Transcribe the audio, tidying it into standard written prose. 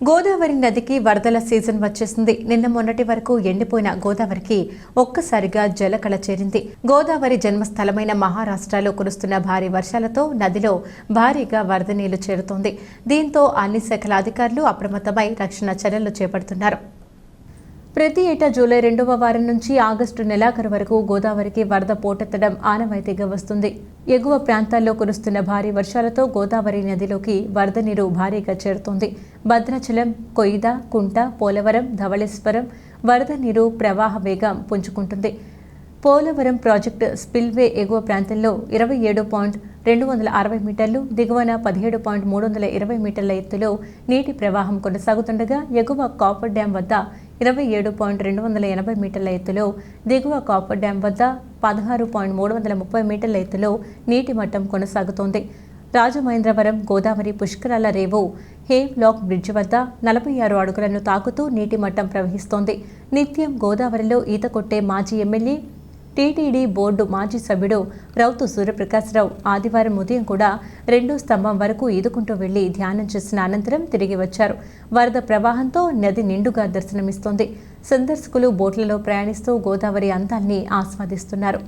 గోదావరి నదికి వరదల సీజన్ వచ్చేసింది. నిన్న మొన్నటి వరకు ఎండిపోయిన గోదావరికి ఒక్కసారిగా జలకళ చేరింది. గోదావరి జన్మస్థలమైన మహారాష్ట్రలో కురుస్తున్న భారీ వర్షాలతో నదిలో భారీగా వరద నీళ్లు చేరుతోంది. దీంతో అన్ని శాఖల అధికారులు అప్రమత్తమై రక్షణ చర్యలు చేపడుతున్నారు. ప్రతి ఏటా జూలై 2వ వారం నుంచి ఆగస్టు నెలాఖరు వరకు గోదావరికి వరద పోటెత్తడం ఆనవాయితీగా వస్తుంది. ఎగువ ప్రాంతాల్లో కురుస్తున్న భారీ వర్షాలతో గోదావరి నదిలోకి వరద నీరు భారీగా చేరుతోంది. భద్రాచలం, కొయిద, కుంట, పోలవరం, ధవళేశ్వరం వరద నీరు ప్రవాహ వేగం పుంజుకుంటుంది. పోలవరం ప్రాజెక్టు స్పిల్వే ఎగువ ప్రాంతంలో 27.260 మీటర్లు, దిగువన 17.320 మీటర్ల ఎత్తులో నీటి ప్రవాహం కొనసాగుతుండగా ఎగువ కాపర్ డ్యాం వద్ద 27.280 మీటర్ల ఎత్తులో, దిగువ కాపర్ డ్యాం వద్ద 16.330 మీటర్ల ఎత్తులో నీటి మట్టం కొనసాగుతోంది. రాజమహేంద్రవరం గోదావరి పుష్కరాల రేవు హేవ్లాక్ బ్రిడ్జ్ వద్ద 46 అడుగులను తాకుతూ నీటి మట్టం ప్రవహిస్తోంది. నిత్యం గోదావరిలో ఈత కొట్టే మాజీ ఎమ్మెల్యే, టీటీడీ బోర్డు మాజీ సభ్యుడు రౌతు సూర్యప్రకాశ్రావు ఆదివారం ఉదయం కూడా 2వ స్తంభం వరకు ఈదుకుంటూ వెళ్లి ధ్యానం చేసిన అనంతరం తిరిగి వచ్చారు. వరద ప్రవాహంతో నది నిండుగా దర్శనమిస్తోంది. సందర్శకులు బోట్లలో ప్రయాణిస్తూ గోదావరి అందాల్ని ఆస్వాదిస్తున్నారు.